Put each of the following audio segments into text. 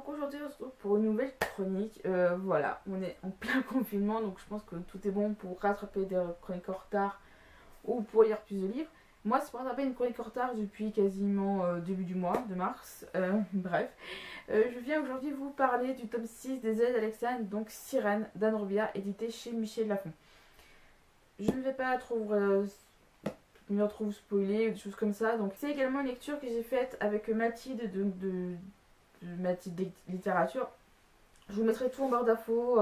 donc aujourd'hui on se retrouve pour une nouvelle chronique. Voilà, on est en plein confinement, donc je pense que tout est bon pour rattraper des chroniques en retard ou pour lire plus de livres. Moi, c'est pour rattraper une chronique en retard depuis quasiment début du mois de mars. Bref, je viens aujourd'hui vous parler du tome 6 des aides d'Alexandre, donc Sirène d'Anne Robillard, édité chez Michel Lafon. Je ne vais pas trop vous spoiler ou des choses comme ça. Donc c'est également une lecture que j'ai faite avec Mathilde de Mathilde Littérature. Je vous mettrai tout en barre d'infos,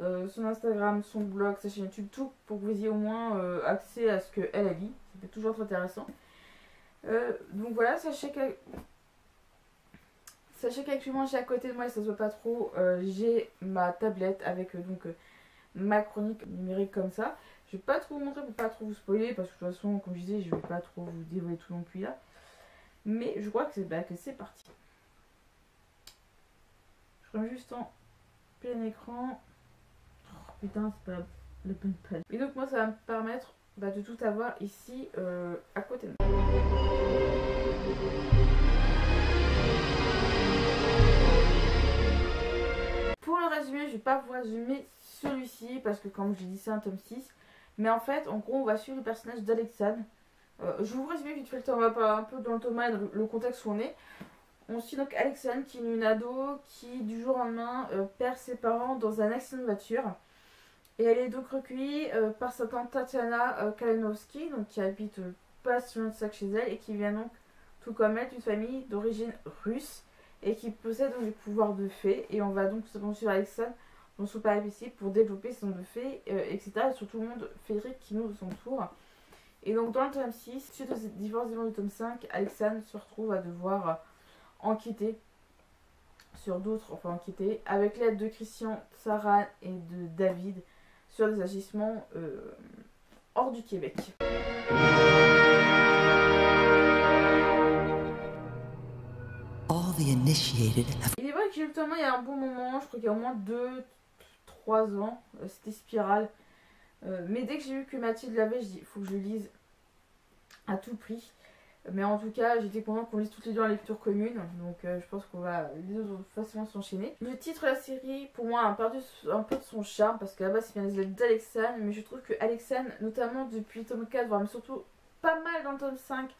son Instagram, son blog, sa chaîne YouTube, tout pour que vous ayez au moins accès à ce qu'elle a lit. C'était toujours très intéressant. Donc voilà, sachez qu'actuellement j'ai à côté de moi, et ça se voit pas trop, j'ai ma tablette avec ma chronique numérique comme ça. Je vais pas trop vous montrer pour pas trop vous spoiler, parce que de toute façon, comme je disais, je vais pas trop vous dévoiler tout non plus là. Mais je crois que c'est parti. Je remets juste en plein écran. Oh, putain, c'est pas la bonne page. Et donc moi, ça va me permettre de tout avoir ici à côté de moi. Pour le résumé, je vais pas vous résumer celui-ci, parce que comme je l'ai dit, c'est un tome 6. Mais en fait, en gros, on va suivre le personnage d'Alexandre. Je vous résume vite fait le temps, on va pas un peu dans le tome 1 et le contexte où on est. On suit donc Alexandre, qui est une ado qui, du jour au lendemain, perd ses parents dans un accident de voiture. Et elle est donc recueillie par sa tante Tatiana Kalinowski, donc qui habite pas si loin de ça que chez elle, et qui vient donc, tout comme elle, d'une famille d'origine russe, et qui possède donc des pouvoirs de fée. Et on va donc suivre Alexandre dans son péripétie pour développer ses dons de fée, etc. Et surtout le monde féerique qui nous entoure. Et donc dans le tome 6, suite aux différents événements du tome 5, Alexandre se retrouve à devoir enquêter sur d'autres, enquêter avec l'aide de Christian, Sarah et de David sur des agissements hors du Québec. Il est vrai que j'ai eu le tome 1 il y a un bon moment, je crois qu'il y a au moins 2-3 ans, c'était Spirale. Mais dès que j'ai vu que Mathilde l'avait, je dis il faut que je le lise à tout prix. Mais en tout cas, j'étais contente qu'on lise toutes les deux en lecture commune. Donc je pense qu'on va les deux facilement s'enchaîner. Le titre de la série, pour moi, a perdu un peu de son charme. Parce qu'à la base, c'est bien les lettres d'Alexandre. Mais je trouve que Alexandre, notamment depuis le tome 4, voire même surtout pas mal dans le tome 5,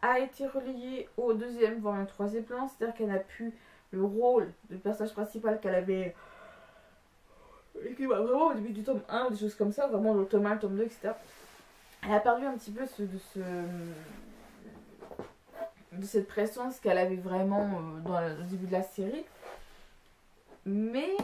a été relayée au deuxième, voire même troisième plan. C'est-à-dire qu'elle n'a plus le rôle de personnage principal qu'elle avait. Et qui va vraiment au début du tome 1 ou des choses comme ça. Vraiment le tome 1, le tome 2, etc. Elle a perdu un petit peu de cette présence qu'elle avait vraiment dans le début de la série. Mais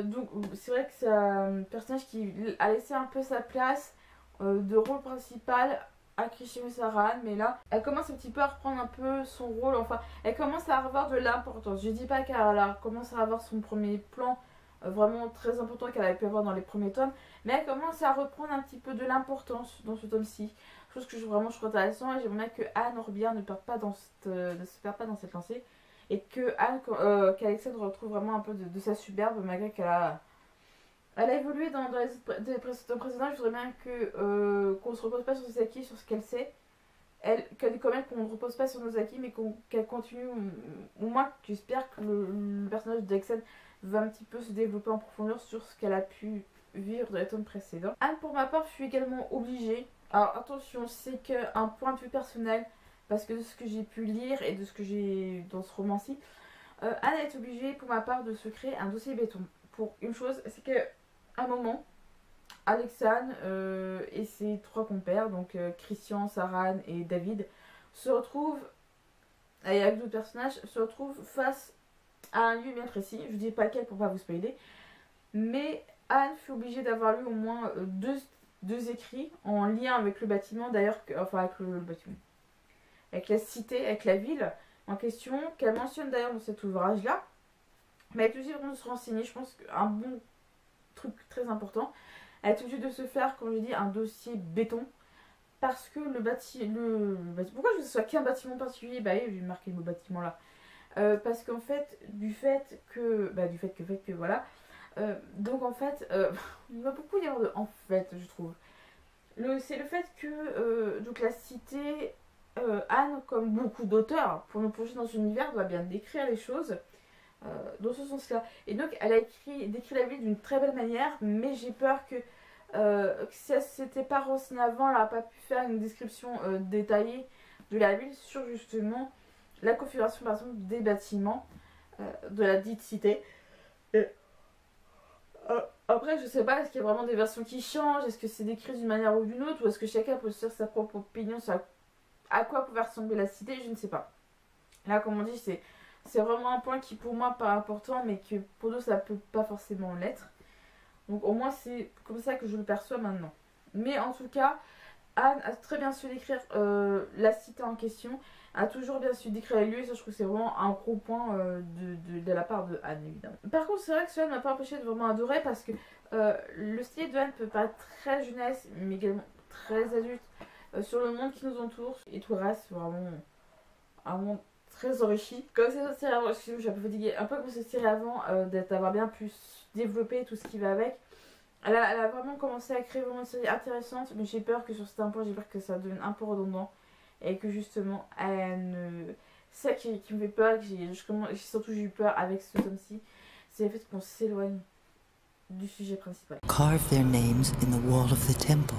donc c'est vrai que c'est un personnage qui a laissé un peu sa place de rôle principal à Christian et Sarah, mais là elle commence un petit peu à reprendre un peu son rôle, enfin elle commence à avoir de l'importance. Je dis pas qu'elle commence à avoir son premier plan vraiment très important qu'elle avait pu avoir dans les premiers tomes, mais elle commence à reprendre un petit peu de l'importance dans ce tome-ci. Chose que je trouve intéressant, et j'aimerais que Anne Robillard ne se perde pas dans cette lancée, et que qu'Alexandre retrouve vraiment un peu de sa superbe, malgré qu'elle a évolué dans les précédents. Je voudrais bien qu'on ne se repose pas sur ses acquis, sur ce qu'elle sait, quand même qu'on ne repose pas sur nos acquis, mais qu'elle continue, au moins j'espère que le personnage d'Alexandre va un petit peu se développer en profondeur sur ce qu'elle a pu vivre dans les tomes précédents. Anne, pour ma part, je suis également obligée. Alors attention, c'est qu'un point de vue personnel, parce que de ce que j'ai pu lire et de ce que j'ai dans ce roman-ci, Anne est obligée pour ma part de se créer un dossier béton. Pour une chose, c'est qu'à un moment, Alexandre et ses trois compères, donc Christian, Sarah et David, se retrouvent, et avec d'autres personnages, se retrouvent face à un lieu bien précis. Je ne dis pas lequel pour pas vous spoiler, mais Anne fut obligée d'avoir lu au moins deux écrits en lien avec le bâtiment, d'ailleurs, avec le bâtiment, avec la cité, avec la ville en question, qu'elle mentionne d'ailleurs dans cet ouvrage-là. Mais elle est obligée vraiment de se renseigner, je pense qu'un bon truc très important, elle est obligée de se faire, comme je dis, un dossier béton, parce que le bâtiment, pourquoi je veux que ce soit qu'un bâtiment particulier, bah oui, je vais marquer le mot bâtiment là, parce qu'en fait, du fait que voilà, donc en fait, il va beaucoup y avoir de en fait, je trouve. C'est le fait que donc la cité, Anne, comme beaucoup d'auteurs, pour nous plonger dans l'univers, doit bien décrire les choses dans ce sens-là. Et donc elle a décrit la ville d'une très belle manière, mais j'ai peur que si elle s'était pas renseignée avant, elle n'aurait pas pu faire une description détaillée de la ville sur justement la configuration par exemple des bâtiments de la dite cité. Et, après je sais pas, est-ce qu'il y a vraiment des versions qui changent, est-ce que c'est décrit d'une manière ou d'une autre, ou est-ce que chacun peut se faire sa propre opinion sur à quoi pouvait ressembler la cité, je ne sais pas. Là comme on dit c'est vraiment un point qui pour moi paraît important, mais que pour d'autres ça peut pas forcément l'être. Donc au moins c'est comme ça que je le perçois maintenant. Mais en tout cas, Anne a très bien su décrire la cité en question, a toujours bien su décrire les lieux, et ça je trouve que c'est vraiment un gros point de la part de Anne évidemment. Par contre c'est vrai que cela ne m'a pas empêché de vraiment adorer, parce que le style de Anne peut paraître très jeunesse, mais également très adulte sur le monde qui nous entoure, et tout le reste c'est vraiment un monde très enrichi. Comme cette série avant, excusez-moi je suis un peu fatiguée, un peu comme cette série avant, d'avoir bien pu développer tout ce qui va avec. Elle a vraiment commencé à créer vraiment une série intéressante, mais j'ai peur que sur certains points, j'ai peur que ça devienne un peu redondant et que justement, elle ne... C'est ça qui me fait peur, que j'ai surtout eu peur avec ce tome-ci, c'est le fait qu'on s'éloigne du sujet principal. Carve their names in the wall of the temple.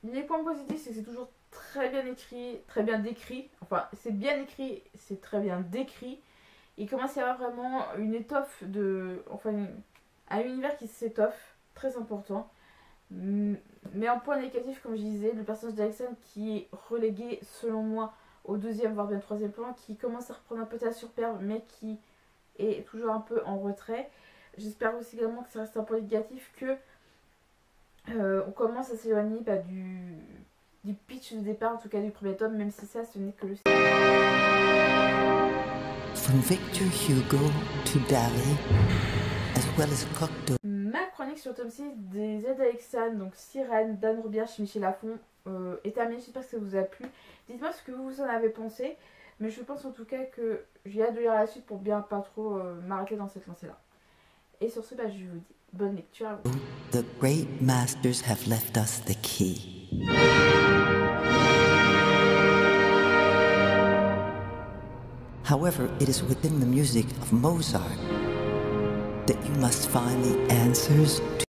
Les points positifs, c'est que c'est toujours très bien écrit, très bien décrit. Enfin, c'est bien écrit, c'est très bien décrit. Il commence à y avoir vraiment une étoffe un univers qui s'étoffe, très important. Mais en point négatif, comme je disais, le personnage d'Alexandre qui est relégué, selon moi, au deuxième, voire bien troisième plan, qui commence à reprendre un peu sa superbe, mais qui est toujours un peu en retrait. J'espère aussi également que ça reste un point négatif, que on commence à s'éloigner du pitch de départ, en tout cas du premier tome, même si ça, ce n'est que le... From Victor Hugo to Dali, as well as Cocteau. Ma chronique sur le tome 6 des aides d'Alexandre, donc Sirène, Dan Robière chez Michel Lafon, est terminée. J'espère que ça vous a plu. Dites-moi ce que vous en avez pensé, mais je pense en tout cas que j'ai hâte de lire la suite pour bien pas trop m'arrêter dans cette lancée-là. Et sur ce, je vous dis bonne lecture à vous. The great masters have left us the key. However, it is within the music of Mozart that you must find the answers to